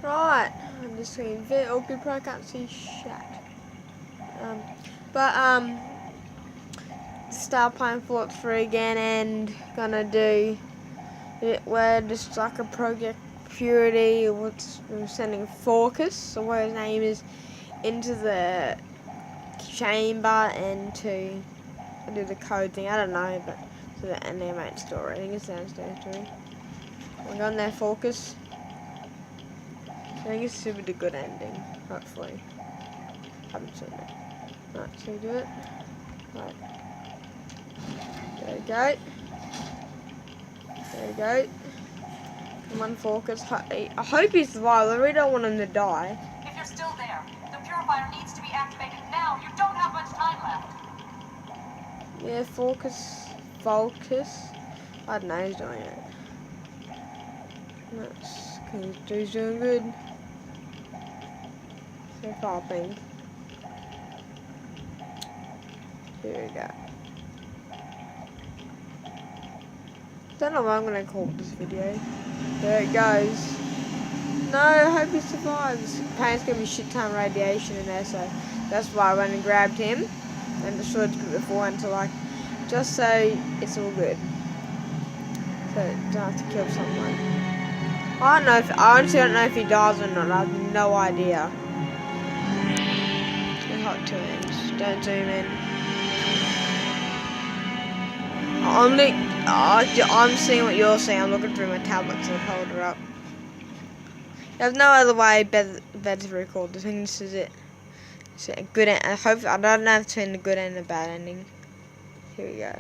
Right, I'm just saying very awkward, but I can't see shit. Start playing Fallout 3 again and gonna do it where just like a Project Purity, we're sending FAWKES, or what his name is, into the chamber and to do the code thing. I don't know, but to the animate story. I think it's downstairs story. We're going there, FAWKES. I think it's super good ending, hopefully. Haven't seen it. Right, so we do it. Right. There we go. There we go. Come on, FAWKES. I hope he survives. I really don't want him to die. If you're still there, the purifier needs to be activated now. You don't have much time left. Yeah, FAWKES. I don't know, he's doing it. That's because he's doing good. So far, I think. Here we go. Don't know what I'm gonna call this video. There it goes. No, I hope he survives. Apparently, it's gonna be shit ton of radiation in there, so that's why I went and grabbed him and destroyed it before until like, just so it's all good. So don't have to kill someone. I don't know if I honestly don't know if he dies or not. I have no idea. Hot two ends. Don't zoom in. I'm seeing what you're seeing. I'm looking through my tablet to hold her up. There's no other way better to record this. I think this is it. It's a good end. I don't know if it's between a good and a bad ending. Here we go.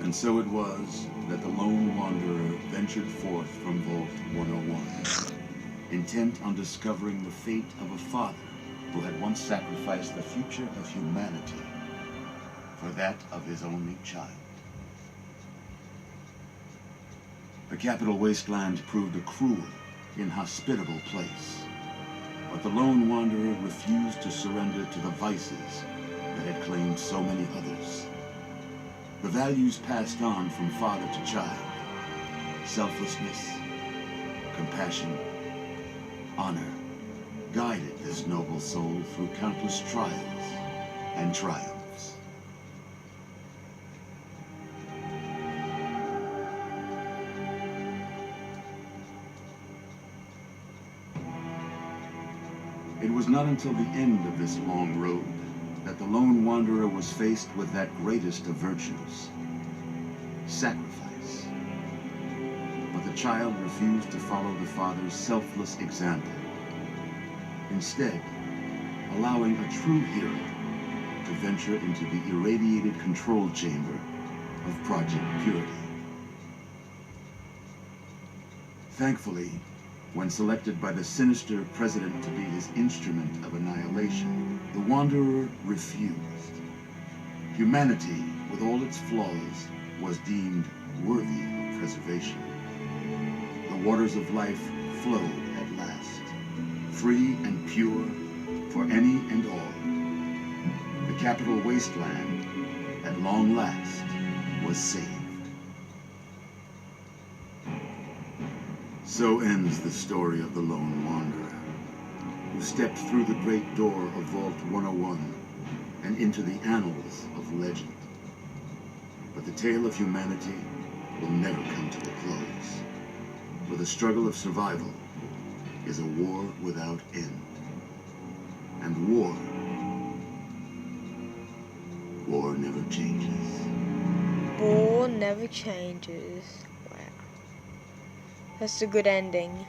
And so it was that the lone wanderer ventured forth from Vault 101, intent on discovering the fate of a father who had once sacrificed the future of humanity for that of his only child. The capital wasteland proved a cruel, inhospitable place, but the lone wanderer refused to surrender to the vices that had claimed so many others. The values passed on from father to child: selflessness, compassion, honor, guided this noble soul through countless trials and triumphs. It was not until the end of this long road that the lone wanderer was faced with that greatest of virtues: sacrifice. But the child refused to follow the father's selfless example, instead allowing a true hero to venture into the irradiated control chamber of Project Purity. Thankfully, when selected by the sinister president to be his instrument of annihilation, the Wanderer refused. Humanity, with all its flaws, was deemed worthy of preservation. The waters of life flowed at last, free and pure for any and all. The capital wasteland, at long last, was saved. So ends the story of the lone wanderer, who stepped through the great door of Vault 101 and into the annals of legend. But the tale of humanity will never come to a close, for the struggle of survival is a war without end. And war never changes. War never changes. Wow. That's a good ending.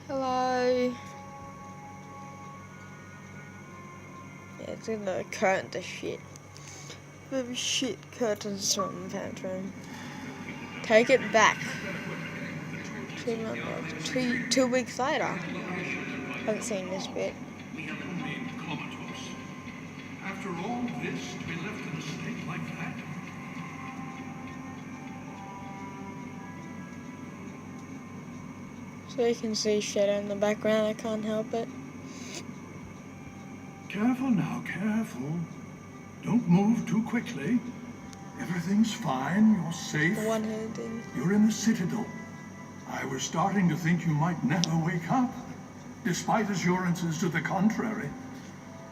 Hello. Yeah, it's gonna curtain the shit. Very shit curtains from the pantry. Take it back. 2 weeks later. Haven't seen this bit. We have remained comatose. After all this, to be left in a state like that? So you can see shadow in the background, I can't help it. Careful now, careful. Don't move too quickly. Everything's fine. You're safe. The one-handed. You're in the Citadel. I was starting to think you might never wake up, despite assurances to the contrary.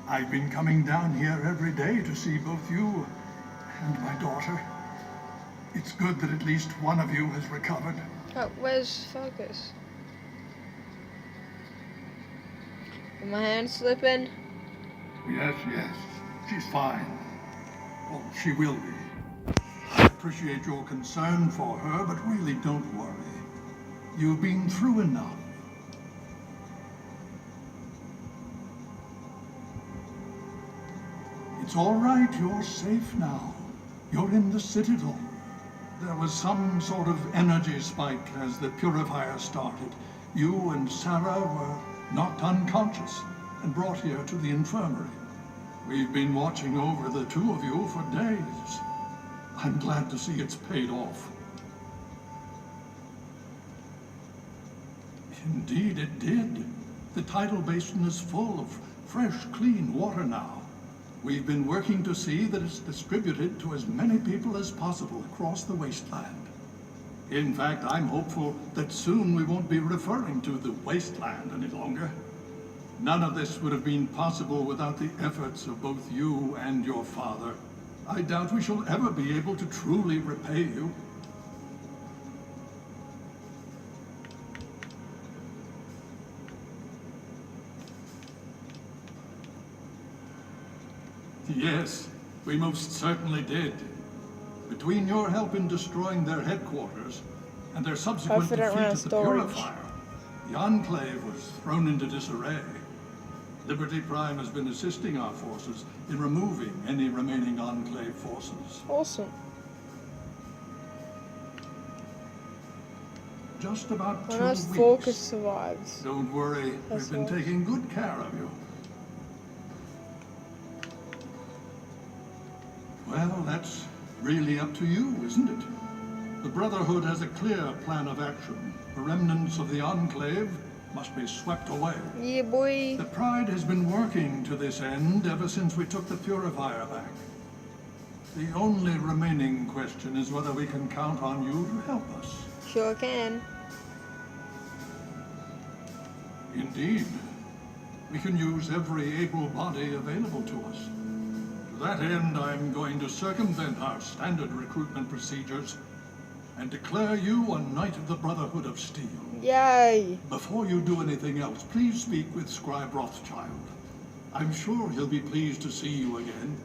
I've been coming down here every day to see both you and my daughter. It's good that at least one of you has recovered. Oh, where's Focus? Is my hand slipping? Yes, yes. She's fine. Oh, she will be. I appreciate your concern for her, but really don't worry. You've been through enough. It's all right, you're safe now. You're in the Citadel. There was some sort of energy spike as the purifier started. You and Sarah were knocked unconscious and brought here to the infirmary. We've been watching over the two of you for days. I'm glad to see it's paid off. Indeed, it did. The tidal basin is full of fresh, clean water now. We've been working to see that it's distributed to as many people as possible across the wasteland. In fact, I'm hopeful that soon we won't be referring to the wasteland any longer. None of this would have been possible without the efforts of both you and your father. I doubt we shall ever be able to truly repay you. Yes, we most certainly did. Between your help in destroying their headquarters and their subsequent Hopefully defeat don't run of the storage. Purifier, the Enclave was thrown into disarray. Liberty Prime has been assisting our forces in removing any remaining Enclave forces. Awesome. Just about 2 When us weeks. Focus survives. Don't worry, That's we've been all. taking good care of you. Well, that's really up to you, isn't it? The Brotherhood has a clear plan of action. The remnants of the Enclave must be swept away. Yeah, boy. The Pride has been working to this end ever since we took the Purifier back. The only remaining question is whether we can count on you to help us. Sure can. Indeed. We can use every able body available to us. To that end, I'm going to circumvent our standard recruitment procedures and declare you a Knight of the Brotherhood of Steel. Yay. Before you do anything else, please speak with Scribe Rothschild. I'm sure he'll be pleased to see you again.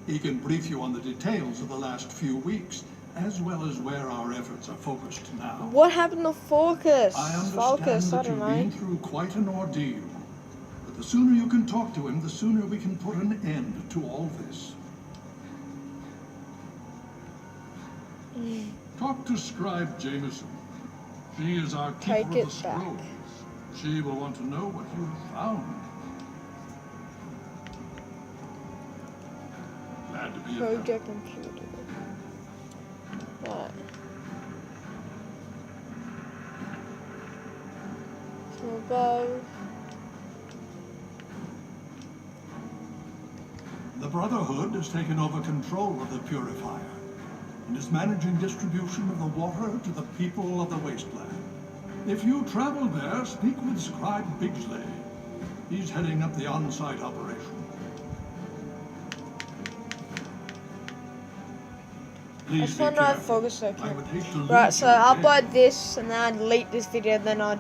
He can brief you on the details of the last few weeks, as well as where our efforts are focused now. What happened to Focus? I understand Focus, I that don't you've know. been through quite an ordeal. But the sooner you can talk to him, the sooner we can put an end to all this. Talk to Scribe Jameson. She is our Take keeper it of the back. scrolls. She will want to know what you have found. Glad to be of help. Project computer. Right. So above. The Brotherhood has taken over control of the Purifier and is managing distribution of the water to the people of the wasteland. If you travel there, speak with Scribe Bigsley. He's heading up the on-site operation. I Please just be want to know if careful. Focus is I okay. would hate to lose Right, so you I'll again. upload this and then I'd delete this video, then I'd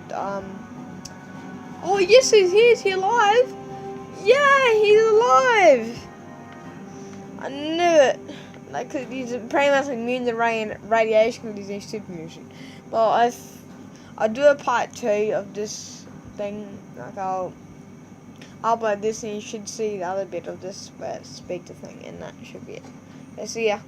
oh yes, he's here. Is he alive? Yeah, he's alive. I knew it. Like, cause he's pretty much immune to radiation because he's a super mutant. But I'll do a part 2 of this thing. Like I'll upload this and you should see the other bit of this speaker thing, and that should be it. Okay, see ya.